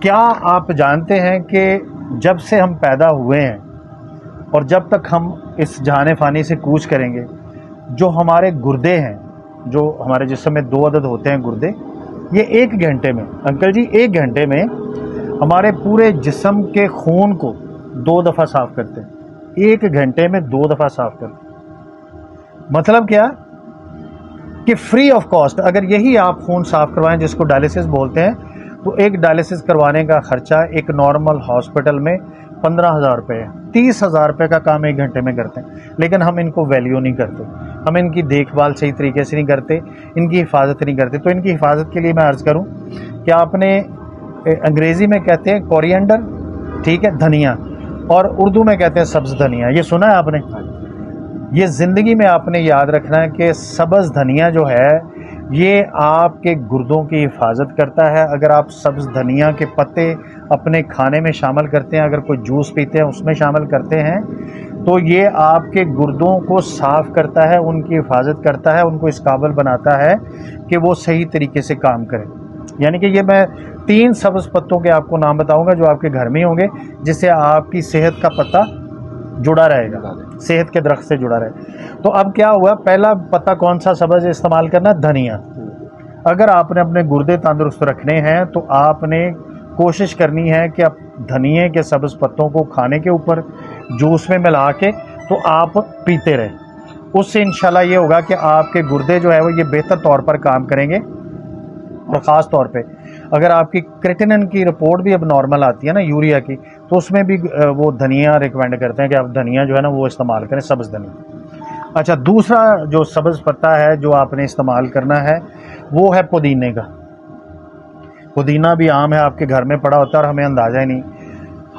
क्या आप जानते हैं कि जब से हम पैदा हुए हैं और जब तक हम इस जहान फ़ानी से कूच करेंगे, जो हमारे गुर्दे हैं, जो हमारे जिस्म में 2 अदद होते हैं गुर्दे, ये 1 घंटे में, अंकल जी 1 घंटे में हमारे पूरे जिस्म के खून को 2 दफ़ा साफ़ करते हैं। 1 घंटे में 2 दफ़ा साफ़ करते हैं। मतलब क्या कि फ्री ऑफ कॉस्ट अगर यही आप खून साफ़ करवाएं, जिसको डायलिसिस बोलते हैं, तो एक डायलिसिस करवाने का ख़र्चा एक नॉर्मल हॉस्पिटल में 15,000 रुपये है। 30,000 रुपये का काम 1 घंटे में करते हैं, लेकिन हम इनको वैल्यू नहीं करते, हम इनकी देखभाल सही तरीके से नहीं करते, इनकी हिफाजत नहीं करते। तो इनकी हिफाजत के लिए मैं अर्ज़ करूं कि आपने अंग्रेज़ी में कहते हैं कोरिएंडर, ठीक है, धनिया, और उर्दू में कहते हैं सब्ज़ धनिया। ये सुना है आपने? ये ज़िंदगी में आपने याद रखना है कि सब्ज़ धनिया जो है ये आपके गुर्दों की हिफाजत करता है। अगर आप सब्ज़ धनिया के पत्ते अपने खाने में शामिल करते हैं, अगर कोई जूस पीते हैं उसमें शामिल करते हैं, तो ये आपके गुर्दों को साफ़ करता है, उनकी हिफाजत करता है, उनको इस काबिल बनाता है कि वो सही तरीके से काम करें। यानी कि ये मैं 3 सब्ज़ पत्तों के आपको नाम बताऊंगा जो आपके घर में होंगे, जिससे आपकी सेहत का पत्ता जुड़ा रहेगा, सेहत के दरख्त से जुड़ा रहे। तो अब क्या हुआ, पहला पत्ता कौन सा सब्ज़ इस्तेमाल करना? धनिया। अगर आपने अपने गुर्दे तंदुरुस्त रखने हैं तो आपने कोशिश करनी है कि आप धनिए के सब्ज़ पत्तों को खाने के ऊपर जूस में मिला के तो आप पीते रहें। उससे इंशाल्लाह ये होगा कि आपके गुर्दे जो है वो ये बेहतर तौर पर काम करेंगे। और ख़ास तौर पे अगर आपकी क्रेटिनिन की रिपोर्ट भी अब नॉर्मल आती है ना, यूरिया की, तो उसमें भी वो धनिया रिकमेंड करते हैं कि आप धनिया जो है ना वो इस्तेमाल करें, सब्ज़ धनिया। अच्छा, दूसरा जो सब्ज़ पत्ता है जो आपने इस्तेमाल करना है वो है पुदीने का। पुदीना भी आम है, आपके घर में पड़ा होता है और हमें अंदाज़ा ही नहीं।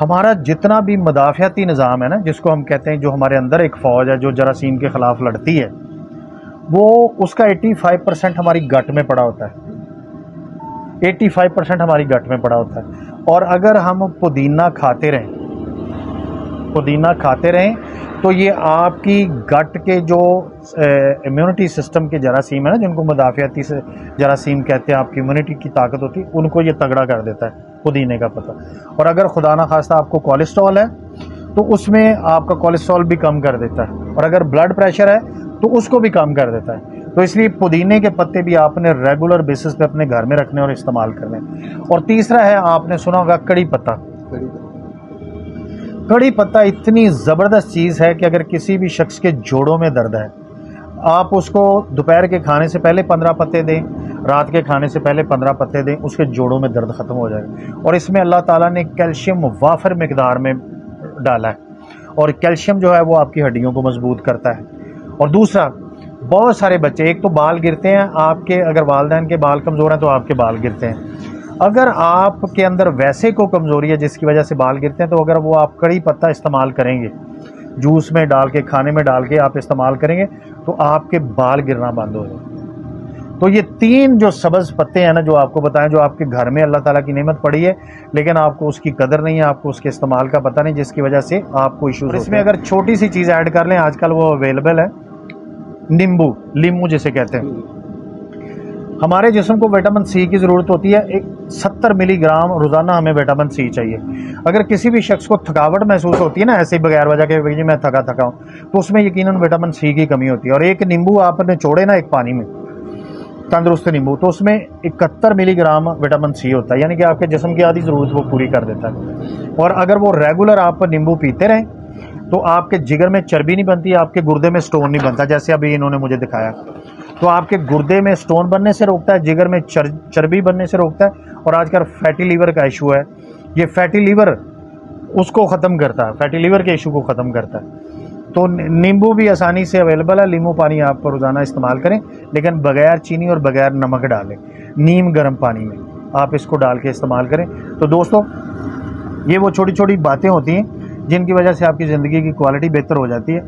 हमारा जितना भी मदाफ़ियाती निज़ाम है ना, जिसको हम कहते हैं, जो हमारे अंदर एक फ़ौज है जो जरासीम के ख़िलाफ़ लड़ती है, वो उसका 85% हमारी गट में पड़ा होता है। 85% हमारी गट में पड़ा होता है। और अगर हम पुदीना खाते रहें तो ये आपकी गट के जो इम्यूनिटी सिस्टम के जरासीम है ना, जिनको मुदाफ़ियाती से जरासीम कहते हैं, आपकी इम्यूनिटी की ताकत होती है, उनको ये तगड़ा कर देता है पुदीने का पत्ता। और अगर खुदा ना खास्ता आपको कोलेस्ट्रॉल है तो उसमें आपका कोलेस्ट्रॉल भी कम कर देता है, और अगर ब्लड प्रेशर है तो उसको भी कम कर देता है। तो इसलिए पुदीने के पत्ते भी आपने रेगुलर बेसिस पे अपने घर में रखने और इस्तेमाल करने। और तीसरा है, आपने सुना होगा कड़ी पत्ता। कड़ी पत्ता इतनी ज़बरदस्त चीज़ है कि अगर किसी भी शख्स के जोड़ों में दर्द है, आप उसको दोपहर के खाने से पहले 15 पत्ते दें, रात के खाने से पहले 15 पत्ते दें, उसके जोड़ों में दर्द ख़त्म हो जाएगा। और इसमें अल्लाह ताला ने कैल्शियम वाफर मिकदार में डाला है, और कैल्शियम जो है वो आपकी हड्डियों को मजबूत करता है। और दूसरा, बहुत सारे बच्चे, एक तो बाल गिरते हैं आपके, अगर वालिदैन के बाल कमज़ोर हैं तो आपके बाल गिरते हैं। अगर आपके अंदर वैसे को कमज़ोरी है जिसकी वजह से बाल गिरते हैं, तो अगर वो आप कड़ी पत्ता इस्तेमाल करेंगे, जूस में डाल के, खाने में डाल के आप इस्तेमाल करेंगे, तो आपके बाल गिरना बंद हो जाए। तो ये 3 जो सब्ज़ पत्ते हैं ना जो आपको बताएं, जो आपके घर में अल्लाह ताला की नेमत पड़ी है, लेकिन आपको उसकी कदर नहीं है, आपको उसके इस्तेमाल का पता नहीं, जिसकी वजह से आपको इशूज़। इसमें अगर छोटी सी चीज़ ऐड कर लें, आजकल वो अवेलेबल है, नींबू जिसे कहते हैं। हमारे जिस्म को विटामिन सी की ज़रूरत होती है, एक 70 मिलीग्राम रोज़ाना हमें विटामिन सी चाहिए। अगर किसी भी शख्स को थकावट महसूस होती है ना, ऐसे ही बगैर वजह के, जी मैं थका हूँ, तो उसमें यकीनन विटामिन सी की कमी होती है। और एक नींबू आपने छोड़े ना एक पानी में, तंदुरुस्त नींबू, तो उसमें 71 मिलीग्राम विटामिन सी होता है, यानी कि आपके जिस्म की आधी ज़रूरत वो पूरी कर देता है। और अगर वो रेगुलर आप नींबू पीते रहें तो आपके जिगर में चर्बी नहीं बनती, आपके गुर्दे में स्टोन नहीं बनता, जैसे अभी इन्होंने मुझे दिखाया। तो आपके गुर्दे में स्टोन बनने से रोकता है, जिगर में चर्बी बनने से रोकता है। और आजकल फैटी लीवर का इशू है, ये फैटी लीवर उसको ख़त्म करता है, फैटी लीवर के इशू को ख़त्म करता है। तो नींबू भी आसानी से अवेलेबल है। नींबू पानी आप रोज़ाना इस्तेमाल करें, लेकिन बगैर चीनी और बगैर नमक डालें, नीम गर्म पानी में आप इसको डाल के इस्तेमाल करें। तो दोस्तों, ये वो छोटी छोटी बातें होती हैं जिनकी वजह से आपकी ज़िंदगी की क्वालिटी बेहतर हो जाती है।